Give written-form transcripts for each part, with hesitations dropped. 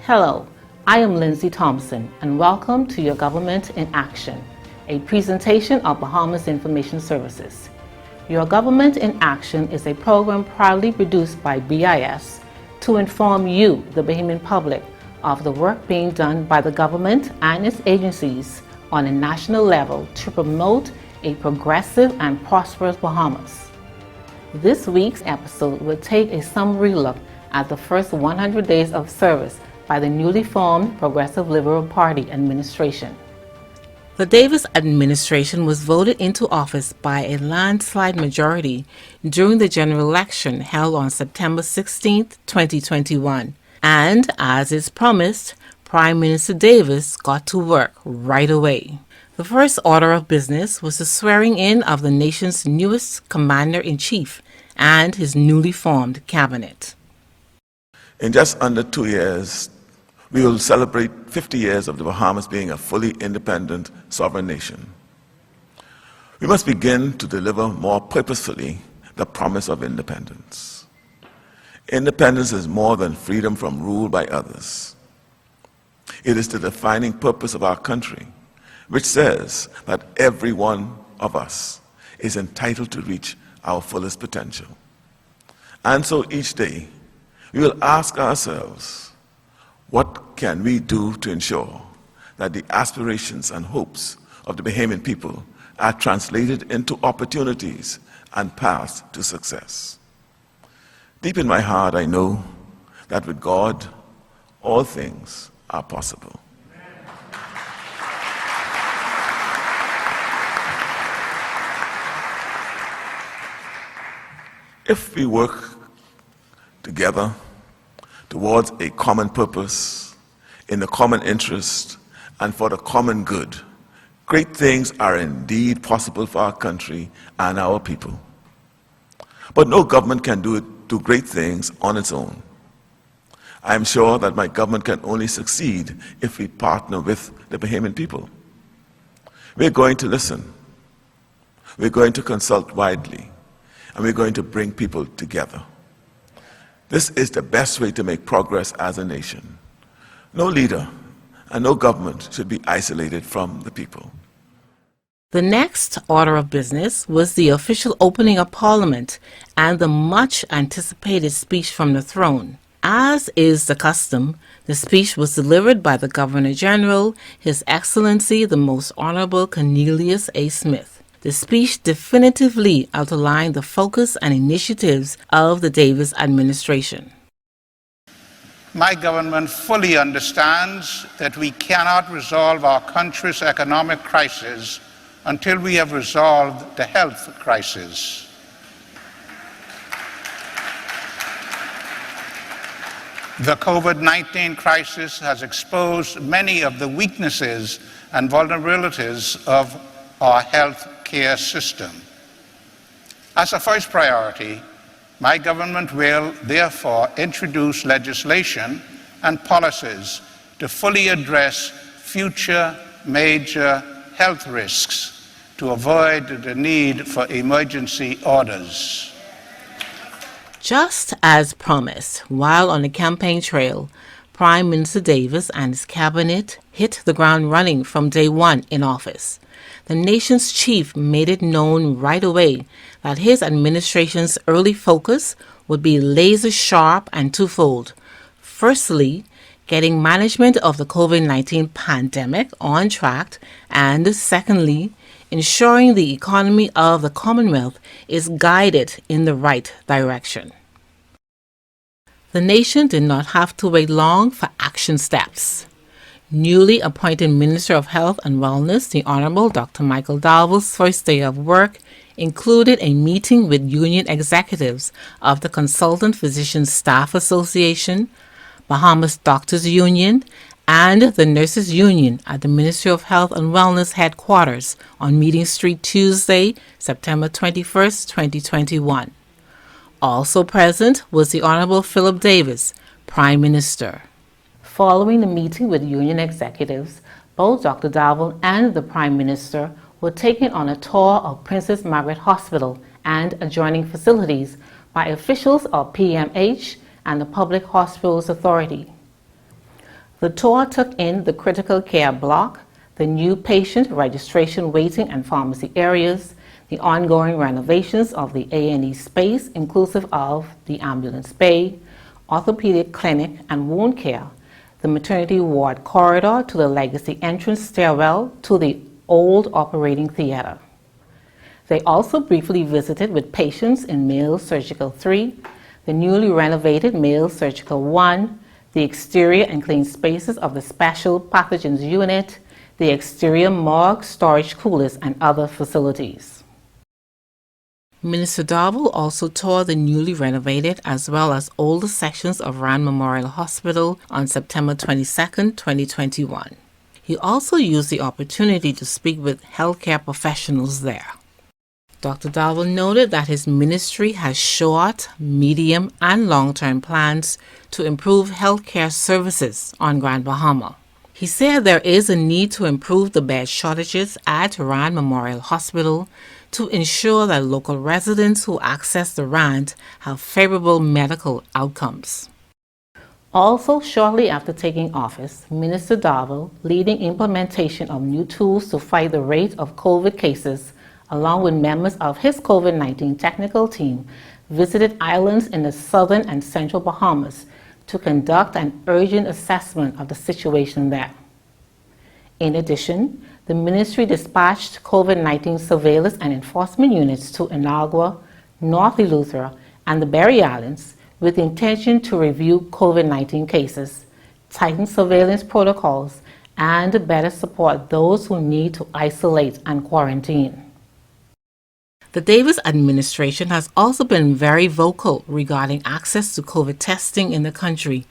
Hello, I am Lindsay Thompson, and welcome to Your Government in Action, a presentation of Bahamas Information Services. Your Government in Action is a program proudly produced by BIS to inform you, the Bahamian public, of the work being done by the government and its agencies on a national level to promote a progressive and prosperous Bahamas. This week's episode will take a summary look at the first 100 days of service by the newly formed Progressive Liberal Party administration. The Davis administration was voted into office by a landslide majority during the general election held on September 16, 2021. And as is promised, Prime Minister Davis got to work right away. The first order of business was the swearing in of the nation's newest commander-in-chief and his newly formed cabinet. In just under 2 years, we will celebrate 50 years of the Bahamas being a fully independent sovereign nation. We must begin to deliver more purposefully the promise of independence. Independence is more than freedom from rule by others. It is the defining purpose of our country, which says that every one of us is entitled to reach our fullest potential. And so each day, we will ask ourselves, what can we do to ensure that the aspirations and hopes of the Bahamian people are translated into opportunities and paths to success? Deep in my heart, I know that with God, all things are possible. If we work together towards a common purpose, in the common interest, and for the common good, great things are indeed possible for our country and our people. But no government can do great things on its own. I am sure that my government can only succeed if we partner with the Bahamian people. We're going to listen, we're going to consult widely, and we're going to bring people together. This is the best way to make progress as a nation. No leader and no government should be isolated from the people. The next order of business was the official opening of Parliament and the much-anticipated speech from the throne. As is the custom, the speech was delivered by the Governor-General, His Excellency the Most Honorable Cornelius A. Smith. The speech definitively outlined the focus and initiatives of the Davis administration. My government fully understands that we cannot resolve our country's economic crisis until we have resolved the health crisis. The COVID-19 crisis has exposed many of the weaknesses and vulnerabilities of our health care system. As a first priority, my government will therefore introduce legislation and policies to fully address future major health risks to avoid the need for emergency orders. Just as promised, while on the campaign trail, Prime Minister Davis and his cabinet hit the ground running from day one in office. The nation's chief made it known right away that his administration's early focus would be laser sharp and twofold. Firstly, getting management of the COVID-19 pandemic on track, and secondly, ensuring the economy of the Commonwealth is guided in the right direction. The nation did not have to wait long for action steps. Newly appointed Minister of Health and Wellness, the Honorable Dr. Michael Dalville's first day of work included a meeting with union executives of the Consultant Physician Staff Association, Bahamas Doctors Union, and the Nurses Union at the Ministry of Health and Wellness headquarters on Meeting Street Tuesday, September 21, 2021. Also present was the Honorable Philip Davis, Prime Minister. Following the meeting with union executives, both Dr. Dalville and the Prime Minister were taken on a tour of Princess Margaret Hospital and adjoining facilities by officials of PMH and the Public Hospitals Authority. The tour took in the critical care block, the new patient registration waiting and pharmacy areas, the ongoing renovations of the A&E space inclusive of the ambulance bay, orthopedic clinic and wound care, the maternity ward corridor to the legacy entrance stairwell to the old operating theater. They also briefly visited with patients in Male Surgical 3, the newly renovated Male Surgical 1, the exterior and clean spaces of the Special Pathogens Unit, the exterior morgue, storage coolers, and other facilities. Minister Darville also toured the newly renovated as well as older sections of Rand Memorial Hospital on September 22, 2021. He also used the opportunity to speak with healthcare professionals there. Dr. Darville noted that his ministry has short, medium, and long-term plans to improve healthcare services on Grand Bahama. He said there is a need to improve the bed shortages at Rand Memorial Hospital to ensure that local residents who access the Rand have favorable medical outcomes. Also, shortly after taking office, Minister Darville, leading implementation of new tools to fight the rate of COVID cases, along with members of his COVID-19 technical team, visited islands in the southern and central Bahamas to conduct an urgent assessment of the situation there. In addition, the ministry dispatched COVID-19 surveillance and enforcement units to Inagua, North Eleuthera, and the Berry Islands with the intention to review COVID-19 cases, tighten surveillance protocols, and better support those who need to isolate and quarantine. The Davis administration has also been very vocal regarding access to COVID testing in the country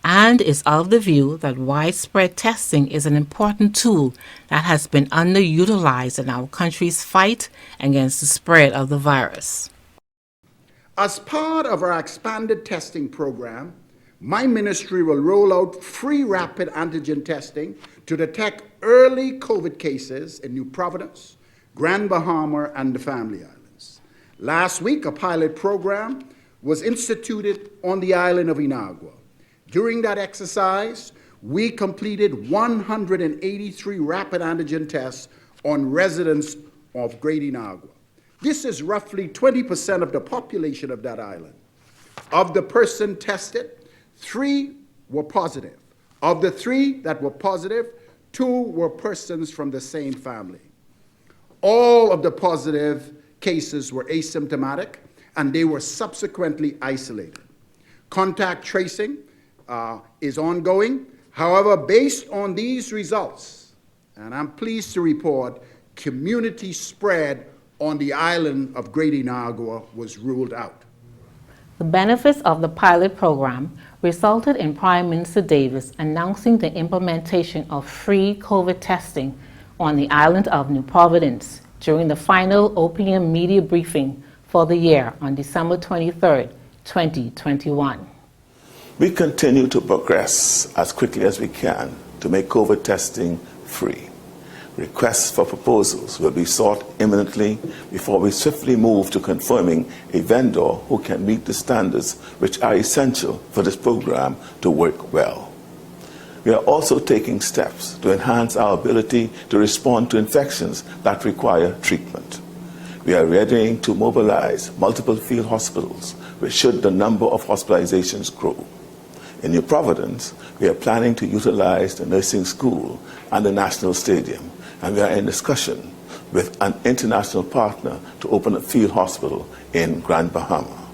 and is of the view that widespread testing is an important tool that has been underutilized in our country's fight against the spread of the virus. As part of our expanded testing program, my ministry will roll out free rapid antigen testing to detect early COVID cases in New Providence, Grand Bahama, and the Family Islands. Last week, a pilot program was instituted on the island of Inagua. During that exercise, we completed 183 rapid antigen tests on residents of Great Inagua. This is roughly 20% of the population of that island. Of the person tested, 3 were positive. Of the 3 that were positive, 2 were persons from the same family. All of the positive cases were asymptomatic, and they were subsequently isolated. Contact tracing is ongoing. However, based on these results, and I'm pleased to report, community spread on the island of Great Inagua was ruled out. The benefits of the pilot program resulted in Prime Minister Davis announcing the implementation of free COVID testing on the island of New Providence during the final OPM media briefing for the year on December 23, 2021. We continue to progress as quickly as we can to make COVID testing free. Requests for proposals will be sought imminently before we swiftly move to confirming a vendor who can meet the standards which are essential for this program to work well. We are also taking steps to enhance our ability to respond to infections that require treatment. We are readying to mobilize multiple field hospitals, which should the number of hospitalizations grow. In New Providence, we are planning to utilize the nursing school and the National Stadium, and we are in discussion with an international partner to open a field hospital in Grand Bahama.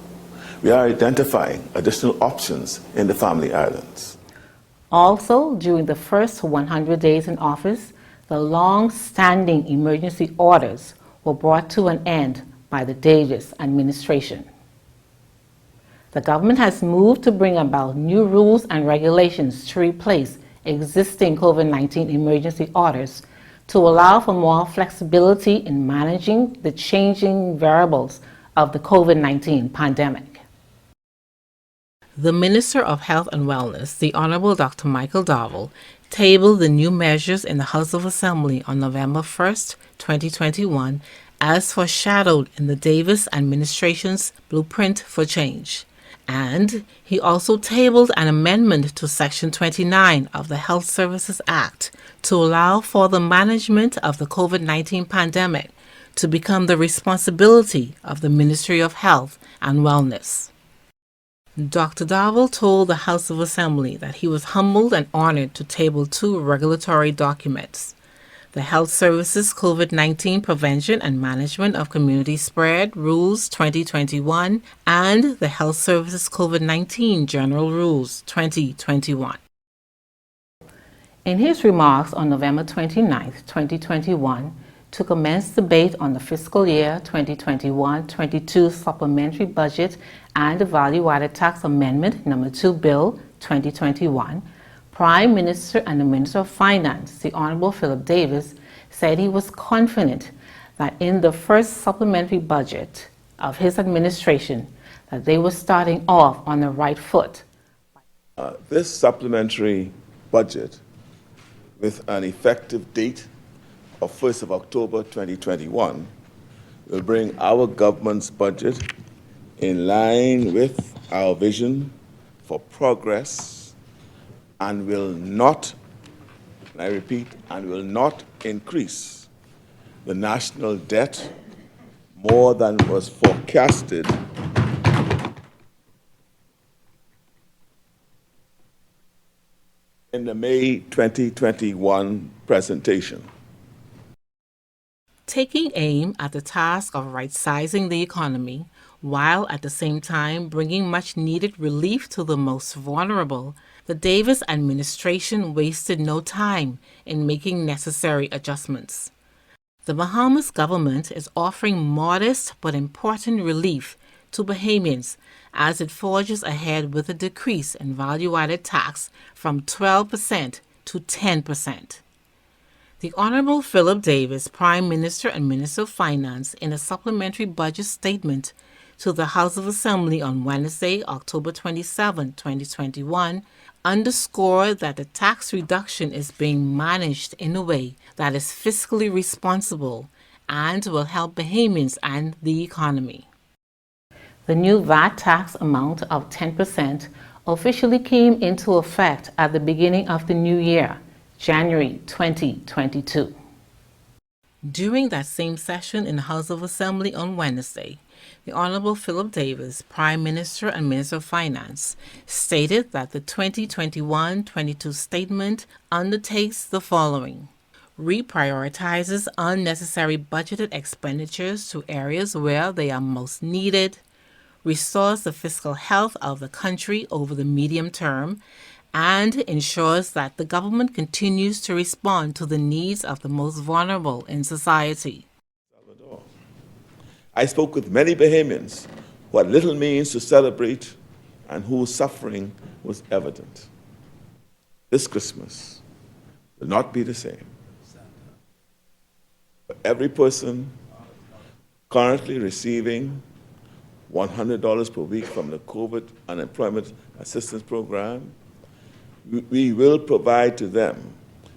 We are identifying additional options in the Family Islands. Also, during the first 100 days in office, the long-standing emergency orders were brought to an end by the Davis administration. The government has moved to bring about new rules and regulations to replace existing COVID-19 emergency orders to allow for more flexibility in managing the changing variables of the COVID-19 pandemic. The Minister of Health and Wellness, the Honorable Dr. Michael Darville, tabled the new measures in the House of Assembly on November 1, 2021, as foreshadowed in the Davis administration's Blueprint for Change. And he also tabled an amendment to Section 29 of the Health Services Act to allow for the management of the COVID-19 pandemic to become the responsibility of the Ministry of Health and Wellness. Dr. Darville told the House of Assembly that he was humbled and honored to table two regulatory documents: the Health Services COVID-19 Prevention and Management of Community Spread Rules 2021 and the Health Services COVID-19 General Rules 2021. In his remarks on November 29, 2021, to commence debate on the fiscal year 2021-22 supplementary budget and the value-added tax amendment number 2 bill 2021, Prime Minister and the Minister of Finance, the Honorable Philip Davis, said he was confident that in the first supplementary budget of his administration that they were starting off on the right foot. This supplementary budget, with an effective date of 1st of October 2021, will bring our government's budget in line with our vision for progress and will not, and I repeat, and will not increase the national debt more than was forecasted in the May 2021 presentation. Taking aim at the task of right-sizing the economy, while at the same time bringing much-needed relief to the most vulnerable, the Davis administration wasted no time in making necessary adjustments. The Bahamas government is offering modest but important relief to Bahamians as it forges ahead with a decrease in value-added tax from 12% to 10%. The Honorable Philip Davis, Prime Minister and Minister of Finance, in a supplementary budget statement to the House of Assembly on Wednesday, October 27, 2021, underscored that the tax reduction is being managed in a way that is fiscally responsible and will help Bahamians and the economy. The new VAT tax amount of 10% officially came into effect at the beginning of the new year, January 2022. During that same session in the House of Assembly on Wednesday, the Honorable Philip Davis, Prime Minister and Minister of Finance, stated that the 2021-22 statement undertakes the following: reprioritizes unnecessary budgeted expenditures to areas where they are most needed, restores the fiscal health of the country over the medium term, and ensures that the government continues to respond to the needs of the most vulnerable in society. I spoke with many Bahamians who had little means to celebrate and whose suffering was evident. This Christmas will not be the same. For every person currently receiving $100 per week from the COVID Unemployment Assistance Program, we will provide to them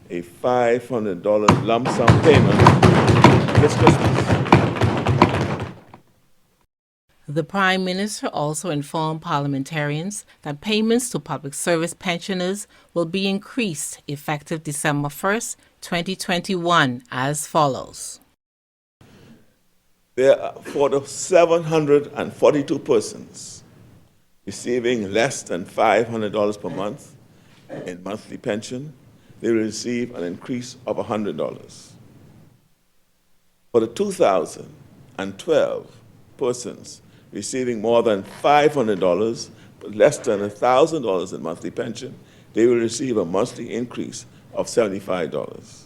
a $500 lump sum payment this Christmas. The Prime Minister also informed parliamentarians that payments to public service pensioners will be increased effective December 1st, 2021 as follows. There are for the 742 persons receiving less than $500 per month in monthly pension, they will receive an increase of $100. For the 2,012 persons receiving more than $500 but less than $1,000 in monthly pension, they will receive a monthly increase of $75.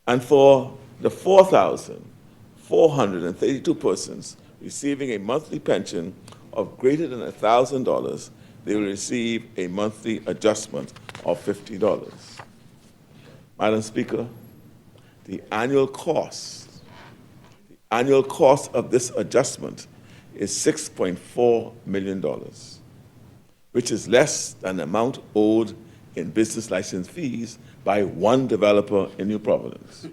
And for the 4,432 persons receiving a monthly pension of greater than $1,000, they will receive a monthly adjustment of $50. Madam Speaker, the annual cost of this adjustment is $6.4 million, which is less than the amount owed in business license fees by one developer in New Providence,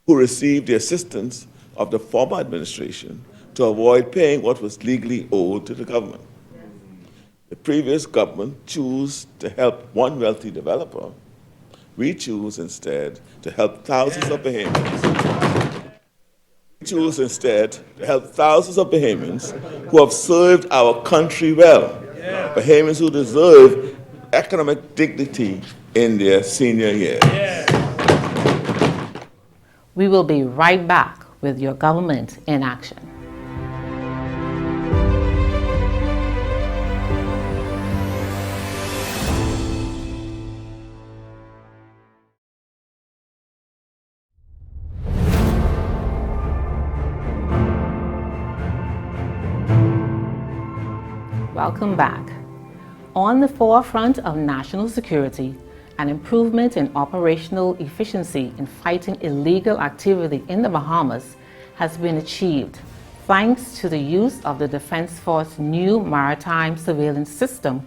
who received the assistance of the former administration to avoid paying what was legally owed to the government. The previous government chose to help one wealthy developer. We choose instead to help thousands of Bahamians. We choose instead to help thousands of Bahamians who have served our country well. Bahamians who deserve economic dignity in their senior years. We will be right back with your government in action. Welcome back. On the forefront of national security, an improvement in operational efficiency in fighting illegal activity in the Bahamas has been achieved thanks to the use of the Defense Force's new maritime surveillance system,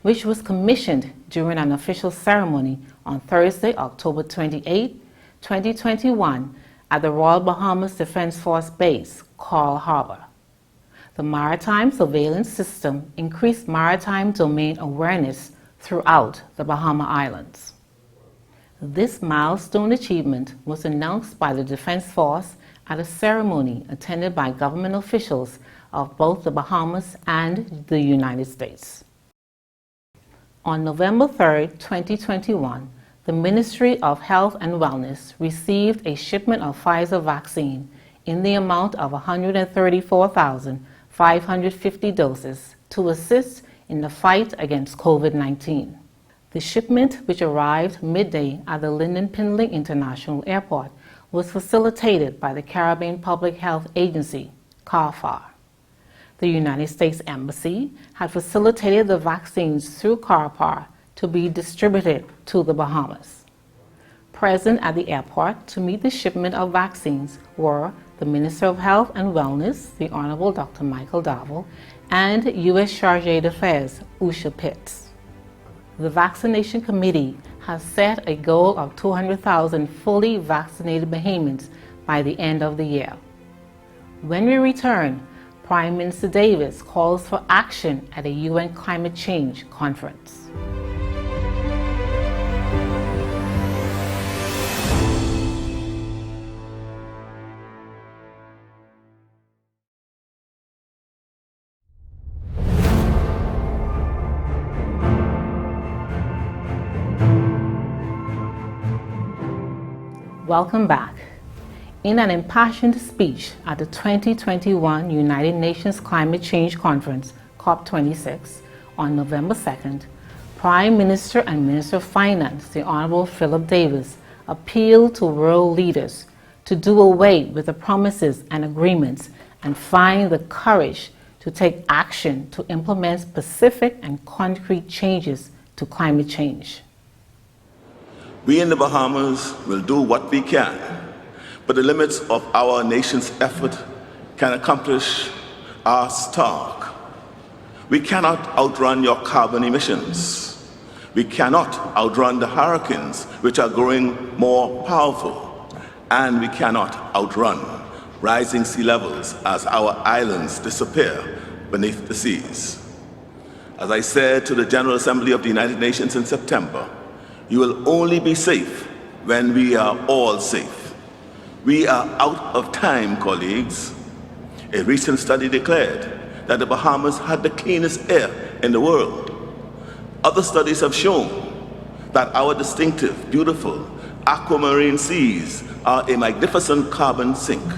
which was commissioned during an official ceremony on Thursday, October 28, 2021 at the Royal Bahamas Defense Force Base, Coral Harbor. The maritime surveillance system increased maritime domain awareness throughout the Bahama Islands. This milestone achievement was announced by the Defense Force at a ceremony attended by government officials of both the Bahamas and the United States. On November 3, 2021, the Ministry of Health and Wellness received a shipment of Pfizer vaccine in the amount of 134,550 doses to assist in the fight against COVID-19. The shipment, which arrived midday at the Lynden Pindling International Airport, was facilitated by the Caribbean Public Health Agency, CARPHA. The United States Embassy had facilitated the vaccines through CARPHA to be distributed to the Bahamas. Present at the airport to meet the shipment of vaccines were the Minister of Health and Wellness, the Honorable Dr. Michael Darville, and U.S. Chargé d'Affaires, Usha Pitts. The Vaccination Committee has set a goal of 200,000 fully vaccinated Bahamians by the end of the year. When we return, Prime Minister Davis calls for action at a UN climate change conference. Welcome back. In an impassioned speech at the 2021 United Nations Climate Change Conference, COP26, on November 2nd, Prime Minister and Minister of Finance, the Honorable Philip Davis, appealed to world leaders to do away with the promises and agreements and find the courage to take action to implement specific and concrete changes to climate change. We in the Bahamas will do what we can, but the limits of our nation's effort can accomplish are stark. We cannot outrun your carbon emissions. We cannot outrun the hurricanes, which are growing more powerful. And we cannot outrun rising sea levels as our islands disappear beneath the seas. As I said to the General Assembly of the United Nations in September, you will only be safe when we are all safe. We are out of time, colleagues. A recent study declared that the Bahamas had the cleanest air in the world. Other studies have shown that our distinctive, beautiful aquamarine seas are a magnificent carbon sink.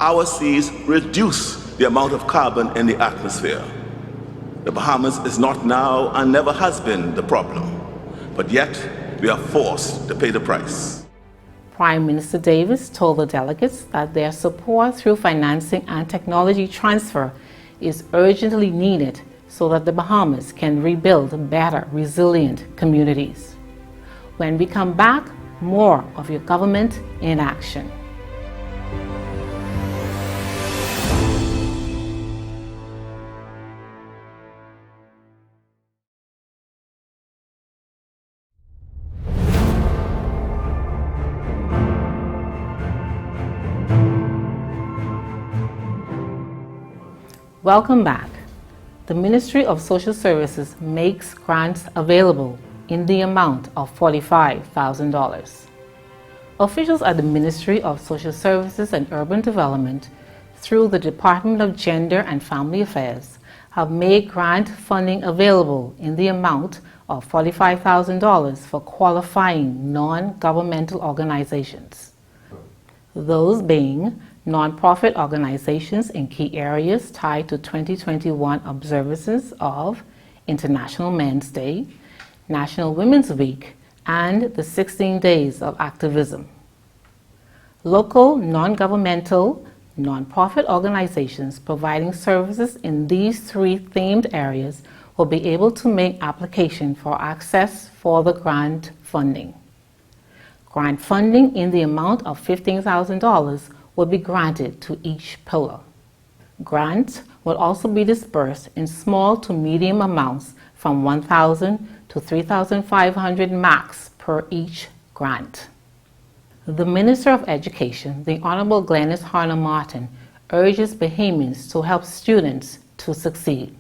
Our seas reduce the amount of carbon in the atmosphere. The Bahamas is not now and never has been the problem. But yet, we are forced to pay the price. Prime Minister Davis told the delegates that their support through financing and technology transfer is urgently needed so that the Bahamas can rebuild better, resilient communities. When we come back, more of your government in action. Welcome back. The Ministry of Social Services makes grants available in the amount of $45,000. Officials at the Ministry of Social Services and Urban Development, through the Department of Gender and Family Affairs, have made grant funding available in the amount of $45,000 for qualifying non-governmental organizations. Those being nonprofit organizations in key areas tied to 2021 observances of International Men's Day, National Women's Week, and the 16 Days of Activism. Local, non-governmental, nonprofit organizations providing services in these three themed areas will be able to make application for access for the grant funding. Grant funding in the amount of $15,000 will be granted to each pillar. Grants will also be dispersed in small to medium amounts from $1,000 to $3,500 max per each grant. The Minister of Education, the Honorable Glenys Harner Martin, urges Bahamians to help students to succeed.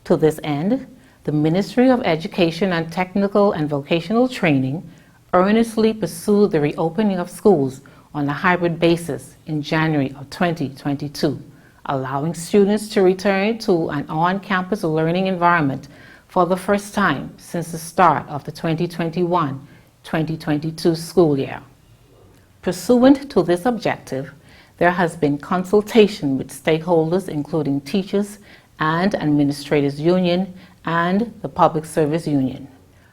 To this end, the Ministry of Education and Technical and Vocational Training earnestly pursued the reopening of schools on a hybrid basis in January of 2022, allowing students to return to an on-campus learning environment for the first time since the start of the 2021-2022 school year. Pursuant to this objective, there has been consultation with stakeholders including teachers and administrators union and the Public Service Union.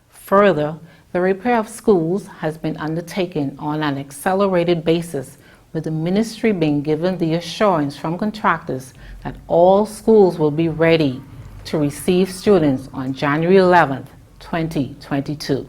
Further, the repair of schools has been undertaken on an accelerated basis, with the ministry being given the assurance from contractors that all schools will be ready to receive students on January 11, 2022.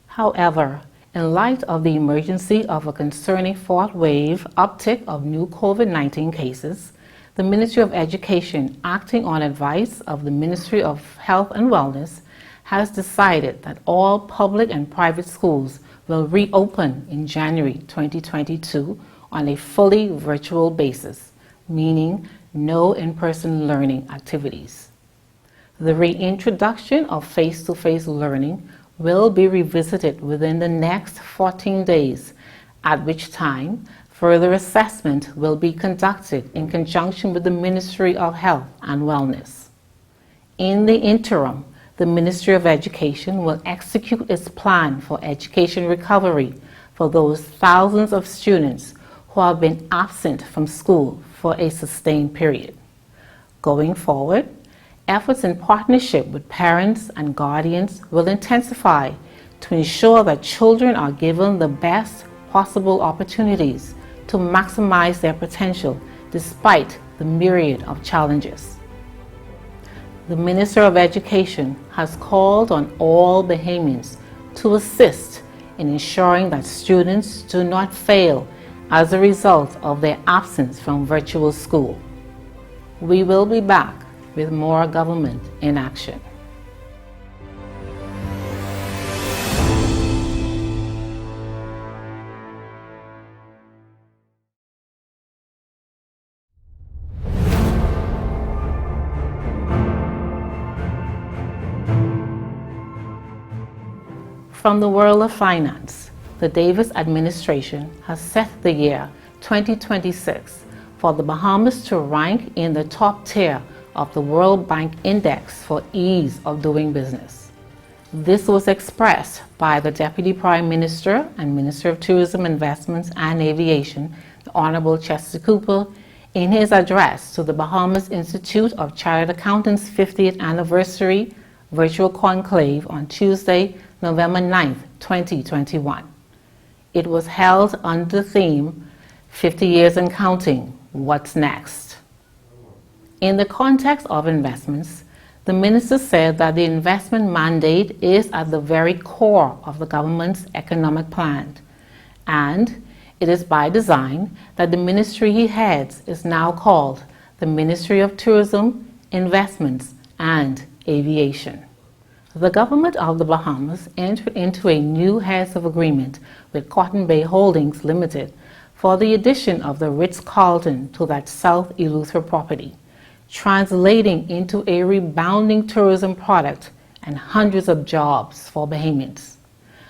However, in light of the emergency of a concerning fourth wave uptick of new COVID-19 cases, the Ministry of Education, acting on advice of the Ministry of Health and Wellness, has decided that all public and private schools will reopen in January 2022 on a fully virtual basis, meaning no in-person learning activities. The reintroduction of face-to-face learning will be revisited within the next 14 days, at which time further assessment will be conducted in conjunction with the Ministry of Health and Wellness. In the interim, the Ministry of Education will execute its plan for education recovery for those thousands of students who have been absent from school for a sustained period. Going forward, efforts in partnership with parents and guardians will intensify to ensure that children are given the best possible opportunities to maximize their potential despite the myriad of challenges. The Minister of Education has called on all Bahamians to assist in ensuring that students do not fail as a result of their absence from virtual school. We will be back with more government in action. From the world of finance, the Davis administration has set the year 2026 for the Bahamas to rank in the top tier of the World Bank Index for ease of doing business. This was expressed by the Deputy Prime Minister and Minister of Tourism, Investments and Aviation, the Honorable Chester Cooper, in his address to the Bahamas Institute of Chartered Accountants 50th Anniversary Virtual Conclave on Tuesday, November 9, 2021. It was held under the theme, 50 Years and Counting, What's Next? In the context of investments, the minister said that the investment mandate is at the very core of the government's economic plan, and it is by design that the ministry he heads is now called the Ministry of Tourism, Investments and Aviation. The government of the Bahamas entered into a new heads of agreement with Cotton Bay Holdings Limited for the addition of the Ritz-Carlton to that South Eleuthera property, translating into a rebounding tourism product and hundreds of jobs for Bahamians.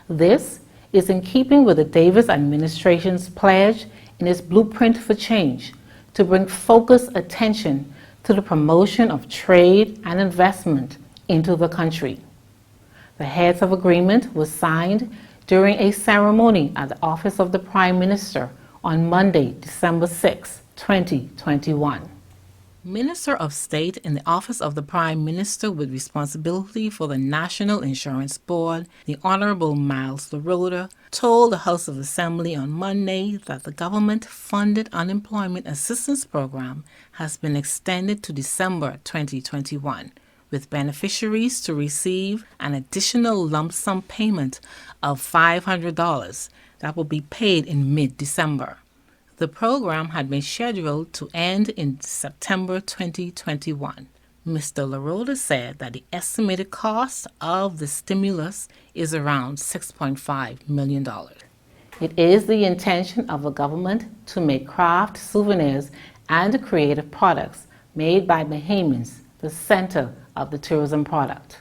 This is in keeping with the Davis administration's pledge in its Blueprint for Change to bring focused attention to the promotion of trade and investment into the country. The heads of agreement was signed during a ceremony at the office of the Prime Minister on Monday, December 6, 2021. Minister of State in the Office of the Prime Minister with responsibility for the National Insurance Board, the Honorable Myles LaRota, told the House of Assembly on Monday that the government-funded unemployment assistance program has been extended to December 2021, with beneficiaries to receive an additional lump sum payment of $500 that will be paid in mid-December. The program had been scheduled to end in September 2021. Mr. LaRota said that the estimated cost of the stimulus is around $6.5 million. It is the intention of the government to make craft souvenirs and creative products made by Bahamians the center of the tourism product.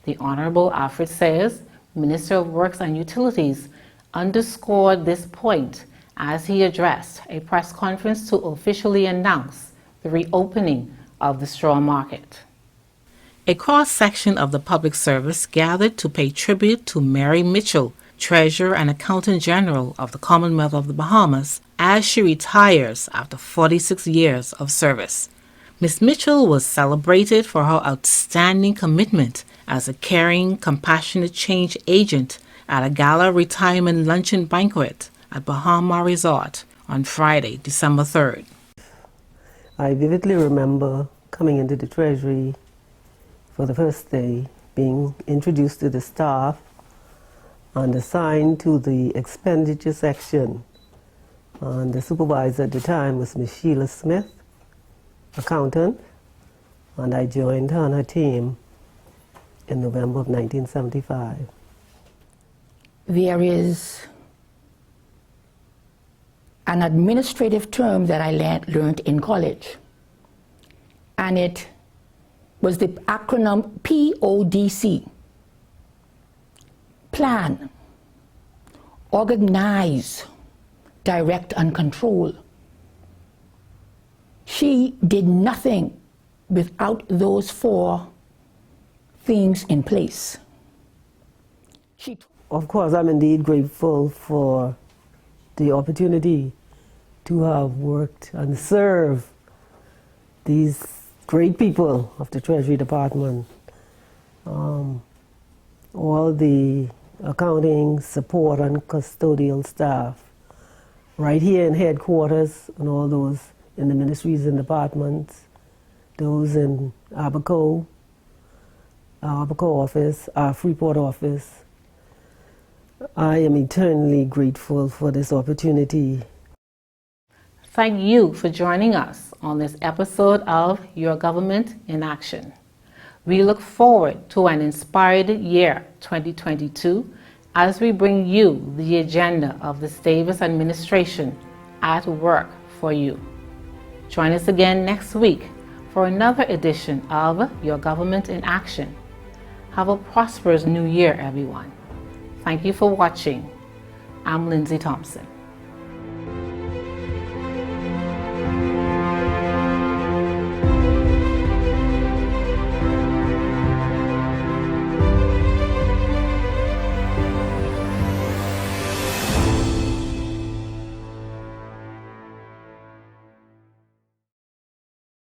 The Honorable Alfred Sayers, Minister of Works and Utilities, underscored this point as he addressed a press conference to officially announce the reopening of the straw market. A cross-section of the public service gathered to pay tribute to Mary Mitchell, Treasurer and Accountant General of the Commonwealth of the Bahamas, as she retires after 46 years of service. Ms. Mitchell was celebrated for her outstanding commitment as a caring, compassionate change agent at a gala retirement luncheon banquet at Bahama Resort on Friday, December 3rd. I vividly remember coming into the Treasury for the first day, being introduced to the staff and assigned to the expenditure section. And the supervisor at the time was Ms. Sheila Smith, accountant, and I joined her on her team in November of 1975. There is an administrative term that I learned in college, and it was the acronym PODC. Plan, organize, direct, and control. She did nothing without those four things in place. Of course, I'm indeed grateful for the opportunity to have worked and serve these great people of the Treasury Department. All the accounting, support, and custodial staff right here in headquarters, and all those in the ministries and departments, those in Abaco, our Abaco office, our Freeport office. I am eternally grateful for this opportunity. Thank you for joining us on this episode of Your Government in Action. We look forward to an inspired year 2022 as we bring you the agenda of the Davis administration at work for you. Join us again next week for another edition of Your Government in Action. Have a prosperous new year, everyone. Thank you for watching. I'm Lindsay Thompson.